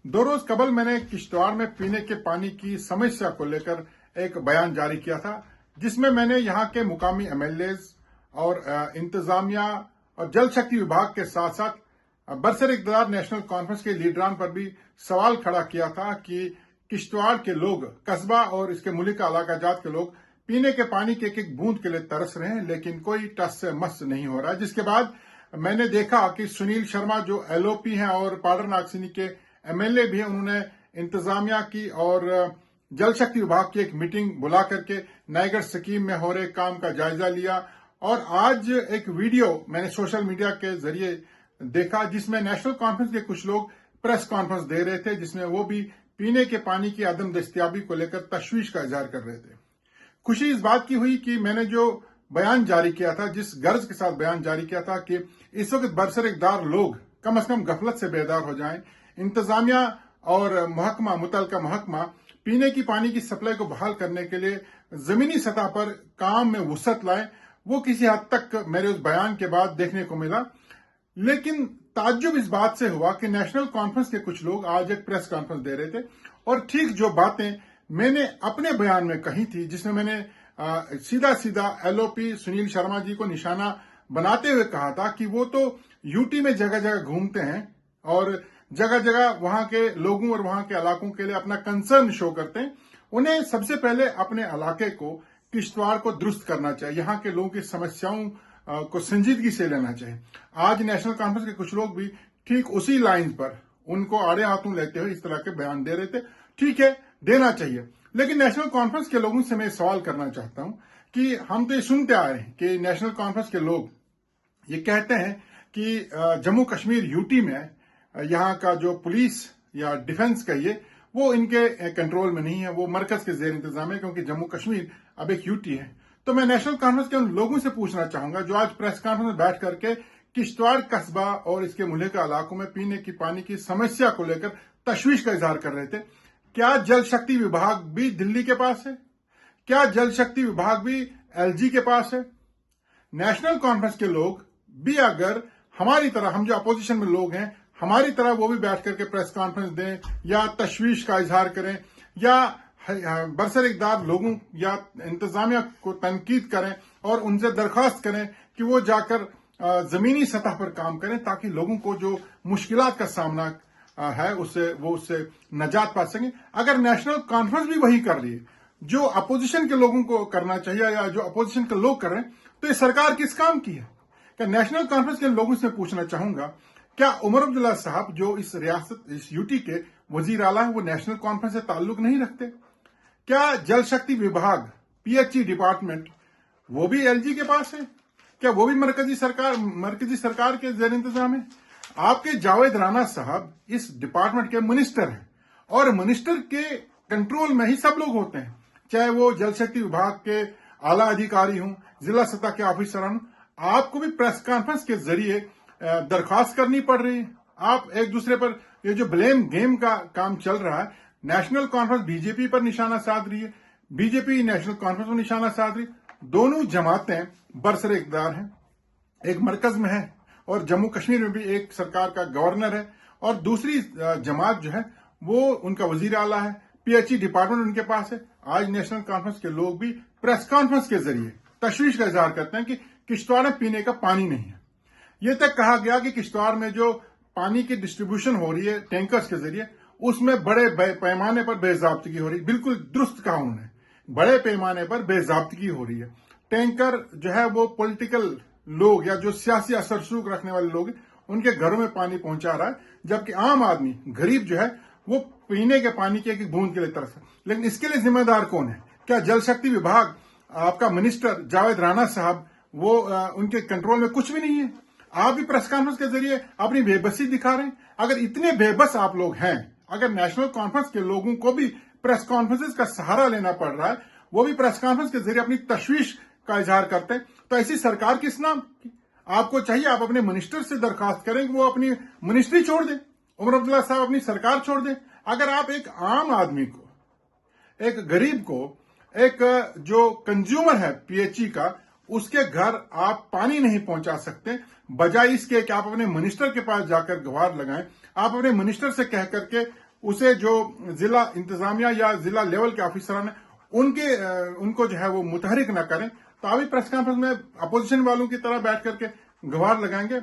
दो रोज कबल मैंने किश्तवाड़ में पीने के पानी की समस्या को लेकर एक बयान जारी किया था, जिसमें मैंने यहां के मुकामी एमएलएज और इंतजामिया और जल शक्ति विभाग के साथ साथ बरसर-इक़्तिदार नेशनल कॉन्फ्रेंस के लीडरान पर भी सवाल खड़ा किया था कि किश्तवाड़ के लोग, कस्बा और इसके मुलिका इलाका जात के लोग पीने के पानी के एक एक बूंद के लिए तरस रहे हैं, लेकिन कोई टस से मस नहीं हो रहा है। जिसके बाद मैंने देखा कि सुनील शर्मा जो एलओपी हैं और पाडर नागसिनी के एमएलए भी हैं, उन्होंने इंतजामिया की और जल शक्ति विभाग की एक मीटिंग बुला करके नायगढ़ स्कीम में हो रहे काम का जायजा लिया। और आज एक वीडियो मैंने सोशल मीडिया के जरिए देखा, जिसमें नेशनल कॉन्फ्रेंस के कुछ लोग प्रेस कॉन्फ्रेंस दे रहे थे, जिसमें वो भी पीने के पानी की अदम दस्तियाबी को लेकर तशवीश का इजहार कर रहे थे। खुशी इस बात की हुई कि मैंने जो बयान जारी किया था, जिस गर्ज के साथ बयान जारी किया था कि इस वक्त बरसर-इक़्तिदार लोग कम से कम गफलत से बेदार हो जाएं, इंतजामिया और मुतलका महकमा पीने की पानी की सप्लाई को बहाल करने के लिए जमीनी सतह पर काम में वुसअत लाए, वो किसी हद तक मेरे उस बयान के बाद देखने को मिला। लेकिन ताज्जुब इस बात से हुआ कि नेशनल कॉन्फ्रेंस के कुछ लोग आज एक प्रेस कॉन्फ्रेंस दे रहे थे और ठीक जो बातें मैंने अपने बयान में कही थी, जिसमें मैंने सीधा सीधा एलओपी सुनील शर्मा जी को निशाना बनाते हुए कहा था कि वो तो यूटी में जगह जगह घूमते हैं और जगह जगह वहां के लोगों और वहां के इलाकों के लिए अपना कंसर्न शो करते हैं। उन्हें सबसे पहले अपने इलाके को, किश्तवाड़ को दुरुस्त करना चाहिए, यहाँ के लोगों की समस्याओं को संजीदगी से लेना चाहिए। आज नेशनल कॉन्फ्रेंस के कुछ लोग भी ठीक उसी लाइन पर उनको आड़े हाथों लेते हुए इस तरह के बयान दे रहे थे। ठीक है, देना चाहिए, लेकिन नेशनल कॉन्फ्रेंस के लोगों से मैं सवाल करना चाहता हूं कि हम तो ये सुनते आ रहे हैं कि नेशनल कॉन्फ्रेंस के लोग ये कहते हैं कि जम्मू कश्मीर यूटी में यहाँ का जो पुलिस या डिफेंस कहिए वो इनके कंट्रोल में नहीं है, वो मरकज के जेर इंतजाम है, क्योंकि जम्मू कश्मीर अब एक यूटी है। तो मैं नेशनल कॉन्फ्रेंस के उन लोगों से पूछना चाहूंगा जो आज प्रेस कॉन्फ्रेंस में बैठ करके किश्तवाड़ कस्बा और इसके मुलिका इलाकों में पीने की पानी की समस्या को लेकर तशवीश का इजहार कर रहे थे, क्या जल शक्ति विभाग भी दिल्ली के पास है? क्या जल शक्ति विभाग भी एलजी के पास है? नेशनल कॉन्फ्रेंस के लोग भी अगर हमारी तरह, हम जो अपोजिशन में लोग हैं, हमारी तरह वो भी बैठ करके प्रेस कॉन्फ्रेंस दें या तशवीश का इजहार करें या बरसर-इक़्तिदार लोगों या इंतजामिया को तनकीद करें और उनसे दरख्वास्त करें कि वो जाकर जमीनी सतह पर काम करें, ताकि लोगों को जो मुश्किलात का सामना है उससे नजात पा सकें। अगर नेशनल कॉन्फ्रेंस भी वही कर रही है जो अपोजिशन के लोगों को करना चाहिए या जो अपोजिशन के लोग कर रहे हैं, तो ये सरकार किस काम की है? क्या नेशनल कॉन्फ्रेंस के लोगों से पूछना चाहूंगा, क्या उमर अब्दुल्ला साहब जो इस रियासत, इस यूटी के वजीर आला है, वो नेशनल कॉन्फ्रेंस से ताल्लुक नहीं रखते? क्या जल शक्ति विभाग, पीएचई डिपार्टमेंट, वो भी एलजी के पास है? क्या वो भी मरकजी सरकार के जेर इंतजाम है? आपके जावेद राणा साहब इस डिपार्टमेंट के मिनिस्टर हैं और मिनिस्टर के कंट्रोल में ही सब लोग होते हैं, चाहे वो जल शक्ति विभाग के आला अधिकारी हों, जिला सतह के ऑफिसर हों। आपको भी प्रेस कॉन्फ्रेंस के जरिए दरख्वास्त करनी पड़ रही है। आप एक दूसरे पर, ये जो ब्लेम गेम का काम चल रहा है, नेशनल कॉन्फ्रेंस बीजेपी पर निशाना साध रही है, बीजेपी नेशनल कॉन्फ्रेंस पर निशाना साध रही है। दोनों जमातें बरसर-इक़्तिदार हैं, एक मरकज में है और जम्मू कश्मीर में भी एक सरकार का गवर्नर है और दूसरी जमात जो है वो उनका वजीर आला है, पीएचई डिपार्टमेंट उनके पास है। आज नेशनल कॉन्फ्रेंस के लोग भी प्रेस कॉन्फ्रेंस के जरिए तशवीश का इजहार करते हैं कि किश्तवाड़ में पीने का पानी नहीं है। ये तक कहा गया कि किश्तवाड़ में जो पानी की डिस्ट्रीब्यूशन हो रही है टैंकर्स के जरिए, उसमें बड़े पैमाने पर बेजाब्तगी हो रही है। बिल्कुल दुरुस्त कहा उन्होंने, बड़े पैमाने पर बेजाब्तगी हो रही है। टैंकर जो है वो पॉलिटिकल लोग या जो सियासी असर सूख रखने वाले लोग उनके घरों में पानी पहुंचा रहा है, जबकि आम आदमी, गरीब जो है, वो पीने के पानी के एक बूंद के लिए तरस है। लेकिन इसके लिए जिम्मेदार कौन है? क्या जल शक्ति विभाग, आपका मिनिस्टर जावेद राणा साहब, वो उनके कंट्रोल में कुछ भी नहीं है? आप भी प्रेस कॉन्फ्रेंस के जरिए अपनी बेबसी दिखा रहे हैं। अगर इतने बेबस आप लोग हैं, अगर नेशनल कॉन्फ्रेंस के लोगों को भी प्रेस कॉन्फ्रेंस का सहारा लेना पड़ रहा है, वो भी प्रेस कॉन्फ्रेंस के जरिए अपनी तशवीश का इजहार करते हैं, तो ऐसी सरकार किस नाम की? आपको चाहिए आप अपने मिनिस्टर से दरखास्त करें कि वो अपनी मिनिस्ट्री छोड़ दें, उमर अब्दुल्ला साहब अपनी सरकार छोड़ दें। अगर आप एक आम आदमी को, एक गरीब को, एक जो कंज्यूमर है पीएचई का, उसके घर आप पानी नहीं पहुंचा सकते, बजाय इसके कि आप अपने मिनिस्टर के पास जाकर गुहार लगाएं, आप अपने मिनिस्टर से कह करके उसे जो जिला इंतजामिया या जिला लेवल के ऑफिसर हैं उनको जो है वो मुतहरिक न करें। तो अभी प्रेस कॉन्फ्रेंस में अपोजिशन वालों की तरह बैठ करके गुहार लगाएंगे,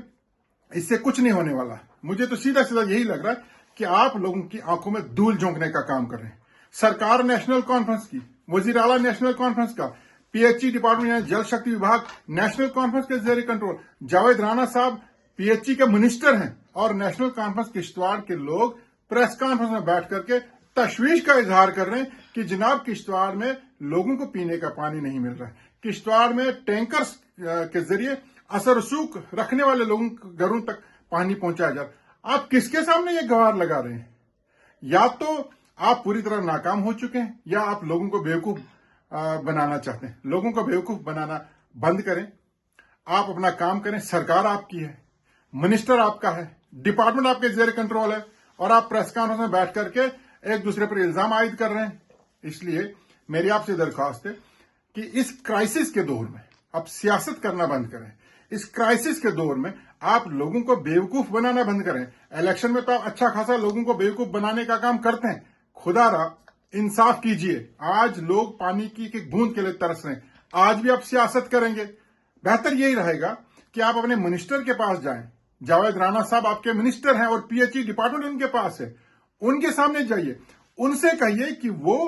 इससे कुछ नहीं होने वाला। मुझे तो सीधा सीधा यही लग रहा है कि आप लोगों की आंखों में धूल झोंकने का काम कर रहे हैं। सरकार नेशनल कॉन्फ्रेंस की, वजीर आला नेशनल कॉन्फ्रेंस का, पीएचई डिपार्टमेंट यानी जल शक्ति विभाग नेशनल कॉन्फ्रेंस के जेर कंट्रोल, जावेद राणा साहब पीएचई के मिनिस्टर हैं और नेशनल कॉन्फ्रेंस किश्तवाड़ के लोग प्रेस कॉन्फ्रेंस में बैठ करके तशवीश का इजहार कर रहे हैं कि जनाब किश्तवाड़ में लोगों को पीने का पानी नहीं मिल रहा है। किश्तवाड़ में टैंकर्स के जरिए असर रसूख रखने वाले लोगों के घरों तक पानी पहुंचाया जा रहा। आप किसके सामने ये गुहार लगा रहे हैं? या तो आप पूरी तरह नाकाम हो चुके हैं या आप लोगों को बेवकूफ बनाना चाहते हैं। लोगों को बेवकूफ बनाना बंद करें, आप अपना काम करें। सरकार आपकी है, मिनिस्टर आपका है, डिपार्टमेंट आपके जेर कंट्रोल है और आप प्रेस कॉन्फ्रेंस में बैठ करके एक दूसरे पर इल्जाम आयद कर रहे हैं। इसलिए मेरी आपसे दरख्वास्त है कि इस क्राइसिस के दौर में आप सियासत करना बंद करें। इस क्राइसिस के दौर में आप लोगों को बेवकूफ बनाना बंद करें। इलेक्शन में तो आप अच्छा खासा लोगों को बेवकूफ बनाने का काम करते हैं। खुदारा इंसाफ कीजिए। आज लोग पानी की एक बूंद के लिए तरस रहे हैं। आज भी आप सियासत करेंगे, बेहतर यही रहेगा कि आप अपने मिनिस्टर के पास जाएं। जावेद राणा साहब आपके मिनिस्टर हैं और पीएचई डिपार्टमेंट उनके पास है। उनके सामने जाइए, उनसे कहिए कि वो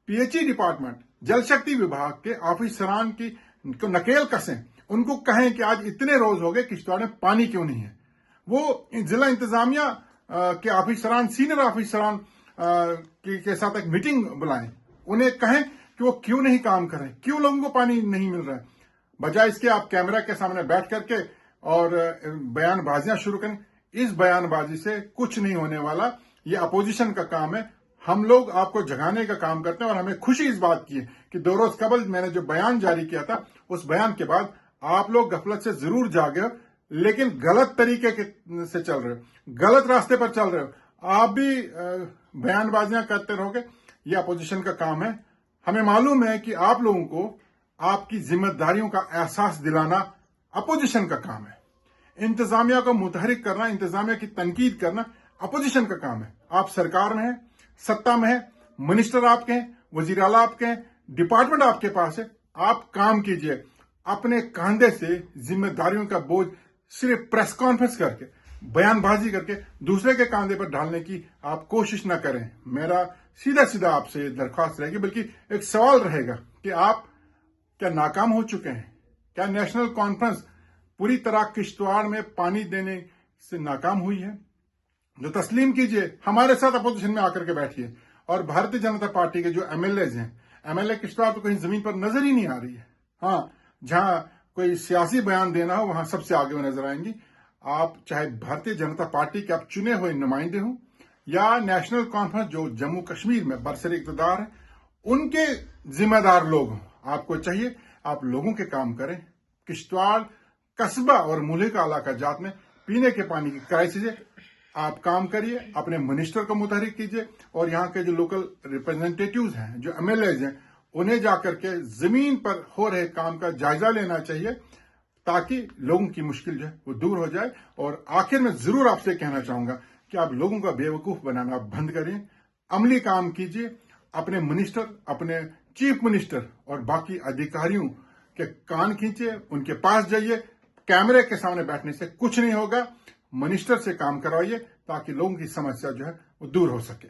पीएचई डिपार्टमेंट, जल शक्ति विभाग के ऑफिसरान की को नकेल कसें। उनको कहें कि आज इतने रोज हो गए किश्तवाड़ में पानी क्यों नहीं है। वो जिला इंतजामिया के ऑफिसरान, सीनियर ऑफिसरान के साथ एक मीटिंग बुलाएं। उन्हें कहें कि वो क्यों नहीं काम कर रहे, क्यों लोगों को पानी नहीं मिल रहा है। बजाय इसके आप कैमरा के सामने बैठ करके और बयानबाजियां शुरू करें। इस बयानबाजी से कुछ नहीं होने वाला। ये अपोजिशन का काम है। हम लोग आपको जगाने का काम करते हैं और हमें खुशी इस बात की है कि 2 रोज कबल मैंने जो बयान जारी किया था, उस बयान के बाद आप लोग गफलत से जरूर जागे हो, लेकिन गलत तरीके से चल रहे हो, गलत रास्ते पर चल रहे हो। आप भी बयानबाजियां करते रहोगे, ये अपोजिशन का काम है। हमें मालूम है कि आप लोगों को आपकी जिम्मेदारियों का एहसास दिलाना अपोजिशन का काम है। इंतजामिया को मुतहरिक करना, इंतजामिया की तनकीद करना अपोजिशन का काम है। आप सरकार में है, सत्ता में है, मिनिस्टर आपके हैं, वजीर आला आपके हैं, डिपार्टमेंट आपके पास है। आप काम कीजिए। अपने कंधे से जिम्मेदारियों का बोझ सिर्फ प्रेस कॉन्फ्रेंस करके, बयानबाजी करके दूसरे के कंधे पर डालने की आप कोशिश ना करें। मेरा सीधा सीधा आपसे दरख्वास्त रहेगी, बल्कि एक सवाल रहेगा कि आप क्या नाकाम हो चुके हैं? क्या नेशनल कॉन्फ्रेंस पूरी तरह किश्तवाड़ में पानी देने से नाकाम हुई है? जो तस्लीम कीजिए, हमारे साथ अपोजिशन में आकर के बैठिए। और भारतीय जनता पार्टी के जो एमएलएज हैं, एमएलए किश्तवाड़ तो कहीं जमीन पर नजर ही नहीं आ रही है। हाँ, जहां कोई सियासी बयान देना हो वहां सबसे आगे में नजर आएंगी। आप चाहे भारतीय जनता पार्टी के आप चुने हुए नुमाइंदे हों या नेशनल कॉन्फ्रेंस जो जम्मू कश्मीर में बरसर इक़्तिदार है, उनके जिम्मेदार लोग हों। आपको चाहिए आप लोगों के काम करें। किश्तवाड़ कस्बा और मुल्हिका इलाका जात में पीने के पानी की क्राइसिस है। आप काम करिए, अपने मिनिस्टर को मुतहरिक कीजिए और यहाँ के जो लोकल रिप्रेजेंटेटिव्स हैं, जो एमएलएज हैं, उन्हें जाकर के जमीन पर हो रहे काम का जायजा लेना चाहिए ताकि लोगों की मुश्किल जो है वो दूर हो जाए। और आखिर में जरूर आपसे कहना चाहूंगा कि आप लोगों का बेवकूफ बनाना बंद करिए, अमली काम कीजिए। अपने मिनिस्टर, अपने चीफ मिनिस्टर और बाकी अधिकारियों के कान खींचिए, उनके पास जाइए। कैमरे के सामने बैठने से कुछ नहीं होगा। मिनिस्टर से काम करवाइए ताकि लोगों की समस्या जो है वो दूर हो सके।